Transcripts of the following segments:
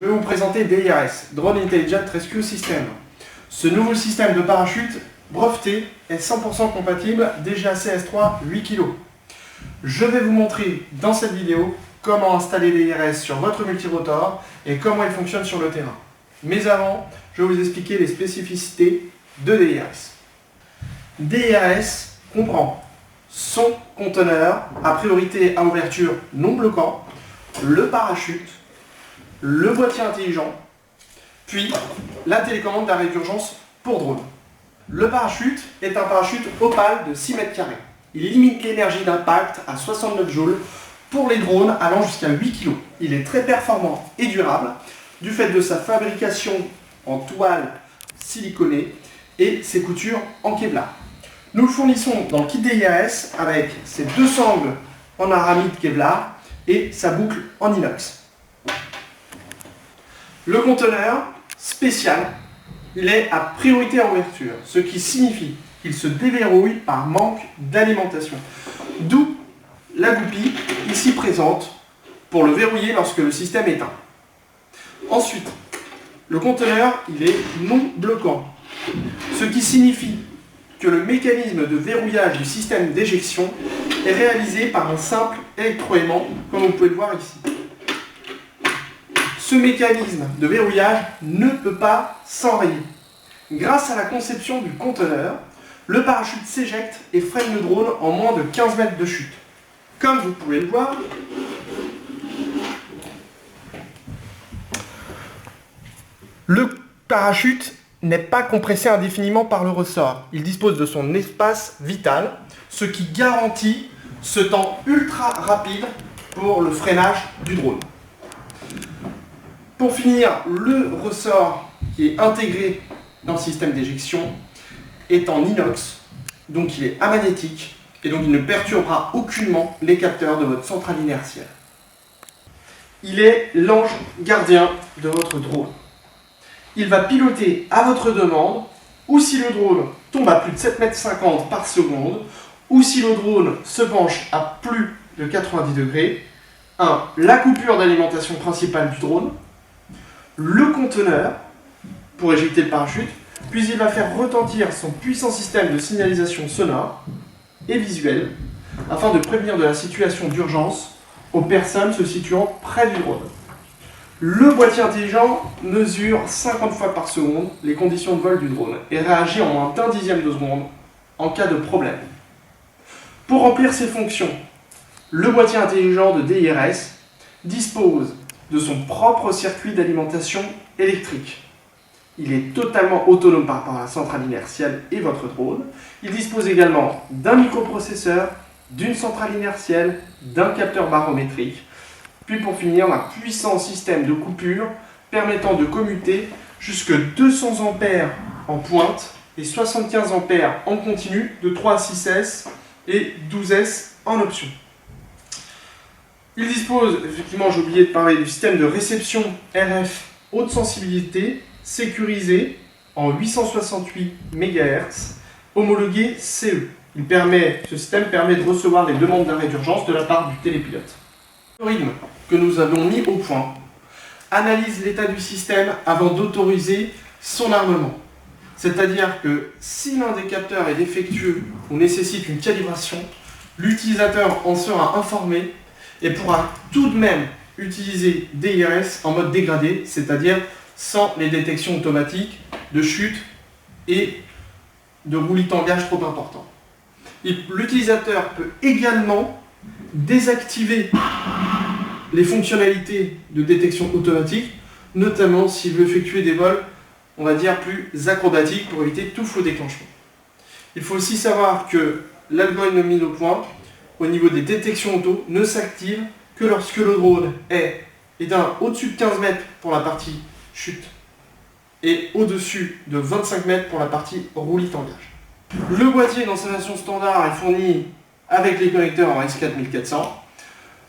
Je vais vous présenter DIRS, Drone Intelligent Rescue System. Ce nouveau système de parachute breveté est 100% compatible DJI CS3 8 kg. Je vais vous montrer dans cette vidéo comment installer DIRS sur votre multirotor et comment il fonctionne sur le terrain. Mais avant, je vais vous expliquer les spécificités de DIRS. DIRS comprend son conteneur à priorité à ouverture non bloquant, le parachute, le boîtier intelligent, puis la télécommande d'arrêt d'urgence pour drone. Le parachute est un parachute opale de 6 mètres carrés. Il limite l'énergie d'impact à 69 joules pour les drones allant jusqu'à 8 kg. Il est très performant et durable du fait de sa fabrication en toile siliconée et ses coutures en Kevlar. Nous le fournissons dans le kit DIRS avec ses deux sangles en aramide Kevlar et sa boucle en inox. Le conteneur spécial, il est à priorité à ouverture, ce qui signifie qu'il se déverrouille par manque d'alimentation. D'où la goupille ici présente pour le verrouiller lorsque le système est éteint. Ensuite, le conteneur, il est non bloquant, ce qui signifie que le mécanisme de verrouillage du système d'éjection est réalisé par un simple électroaimant, comme vous pouvez le voir ici. Ce mécanisme de verrouillage ne peut pas s'enrayer. Grâce à la conception du conteneur, le parachute s'éjecte et freine le drone en moins de 15 mètres de chute. Comme vous pouvez le voir, le parachute n'est pas compressé indéfiniment par le ressort. Il dispose de son espace vital, ce qui garantit ce temps ultra rapide pour le freinage du drone. Pour finir, le ressort qui est intégré dans le système d'éjection est en inox, donc il est amagnétique et donc il ne perturbera aucunement les capteurs de votre centrale inertielle. Il est l'ange gardien de votre drone. Il va piloter à votre demande, ou si le drone tombe à plus de 7,50 m par seconde, ou si le drone se penche à plus de 90 degrés, la coupure d'alimentation principale du drone, le conteneur pour éjecter le parachute, puis il va faire retentir son puissant système de signalisation sonore et visuelle afin de prévenir de la situation d'urgence aux personnes se situant près du drone. Le boîtier intelligent mesure 50 fois par seconde les conditions de vol du drone et réagit en moins d'un dixième de seconde en cas de problème. Pour remplir ses fonctions, le boîtier intelligent de DIRS dispose de son propre circuit d'alimentation électrique. Il est totalement autonome par rapport à la centrale inertielle et votre drone. Il dispose également d'un microprocesseur, d'une centrale inertielle, d'un capteur barométrique, puis pour finir, un puissant système de coupure permettant de commuter jusque 200 A en pointe et 75 A en continu de 3 à 6S et 12S en option. Il dispose, effectivement j'ai oublié de parler, du système de réception RF haute sensibilité sécurisé en 868 MHz homologué CE. Ce système permet de recevoir les demandes d'arrêt d'urgence de la part du télépilote. L'algorithme que nous avons mis au point analyse l'état du système avant d'autoriser son armement. C'est-à-dire que si l'un des capteurs est défectueux ou nécessite une calibration, l'utilisateur en sera informé et pourra tout de même utiliser DIRS en mode dégradé, c'est-à-dire sans les détections automatiques de chute et de roulis-tangage trop importants. L'utilisateur peut également désactiver les fonctionnalités de détection automatique, notamment s'il veut effectuer des vols, on va dire, plus acrobatiques pour éviter tout faux déclenchement. Il faut aussi savoir que l'algorithme mis au point, au niveau des détections auto, ne s'active que lorsque le drone est au-dessus de 15 mètres pour la partie chute et au-dessus de 25 mètres pour la partie roulis-tangage. Le boîtier dans sa version standard est fourni avec les connecteurs en S4400.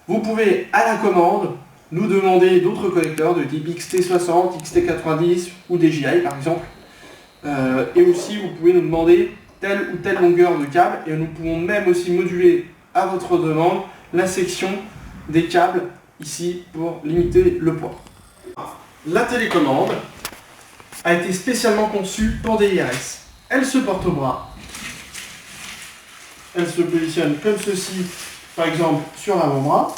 Vous pouvez à la commande nous demander d'autres connecteurs de type XT60, XT90 ou DJI par exemple. Et aussi vous pouvez nous demander telle ou telle longueur de câble et nous pouvons même aussi moduler à votre demande la section des câbles ici pour limiter le poids. La télécommande a été spécialement conçue pour des IRS. Elle se porte au bras. Elle se positionne comme ceci, par exemple, sur l'avant-bras.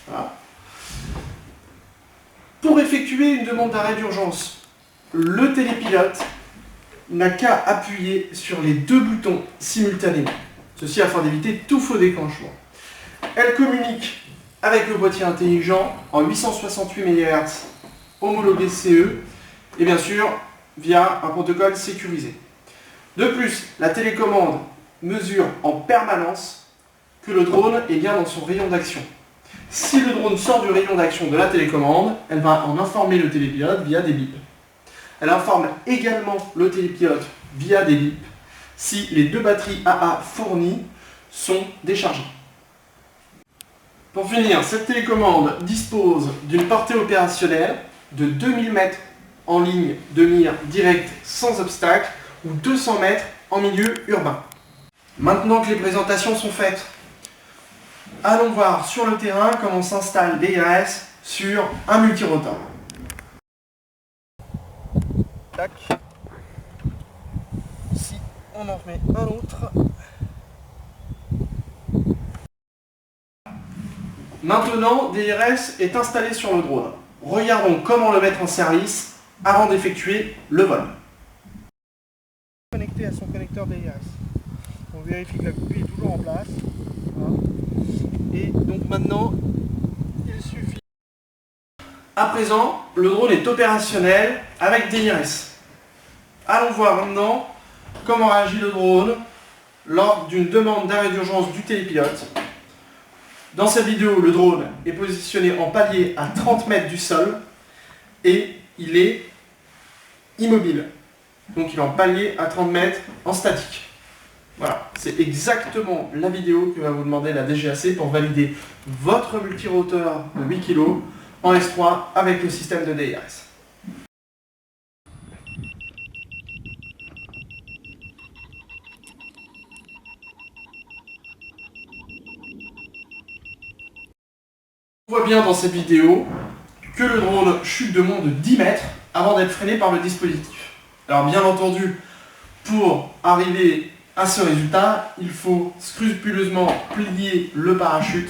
Voilà. Pour effectuer une demande d'arrêt d'urgence, le télépilote n'a qu'à appuyer sur les deux boutons simultanément. Ceci afin d'éviter tout faux déclenchement. Elle communique avec le boîtier intelligent en 868 MHz homologué CE et bien sûr via un protocole sécurisé. De plus, la télécommande mesure en permanence que le drone est bien dans son rayon d'action. Si le drone sort du rayon d'action de la télécommande, elle va en informer le télépilote via des bips. Elle informe également le télépilote via des bips si les deux batteries AA fournies sont déchargées. Pour finir, cette télécommande dispose d'une portée opérationnelle de 2000 mètres en ligne de mire directe sans obstacle ou 200 mètres en milieu urbain. Maintenant que les présentations sont faites, allons voir sur le terrain comment s'installe des IRS sur un multirotor. Tac. Ici, on en remet un autre. Maintenant, DRS est installé sur le drone. Regardons comment le mettre en service avant d'effectuer le vol. Connecté à son connecteur DRS. On vérifie que la goupille est toujours en place. Voilà. Et donc maintenant, il suffit. À présent, le drone est opérationnel avec DRS. Allons voir maintenant comment réagit le drone lors d'une demande d'arrêt d'urgence du télépilote. Dans cette vidéo, le drone est positionné en palier à 30 mètres du sol et il est immobile. Donc il est en palier à 30 mètres en statique. Voilà, c'est exactement la vidéo que va vous demander la DGAC pour valider votre multirotor de 8 kg en S3 avec le système de DRS. On voit bien dans cette vidéo que le drone chute de moins de 10 mètres avant d'être freiné par le dispositif. Alors bien entendu, pour arriver à ce résultat, il faut scrupuleusement plier le parachute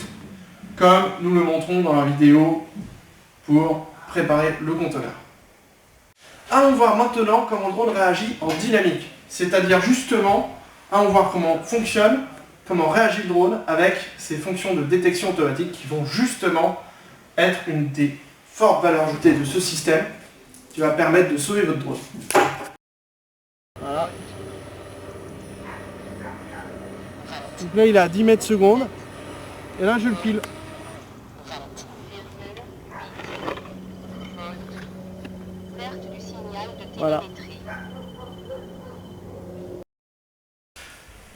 comme nous le montrons dans la vidéo pour préparer le conteneur. Allons voir maintenant comment le drone réagit en dynamique, c'est-à-dire justement, allons voir comment fonctionne, comment réagit le drone avec ces fonctions de détection automatique qui vont justement être une des fortes valeurs ajoutées de ce système qui va permettre de sauver votre drone. Voilà. Donc là il est à 10 mètres secondes et là je le pile. Voilà.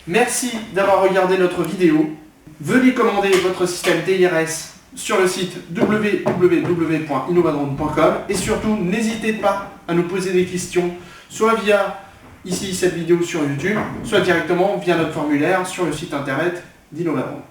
Merci d'avoir regardé notre vidéo. Venez commander votre système DRS sur le site www.innovadrone.com et surtout n'hésitez pas à nous poser des questions soit via ici cette vidéo sur YouTube, soit directement via notre formulaire sur le site internet d'Innovadrone.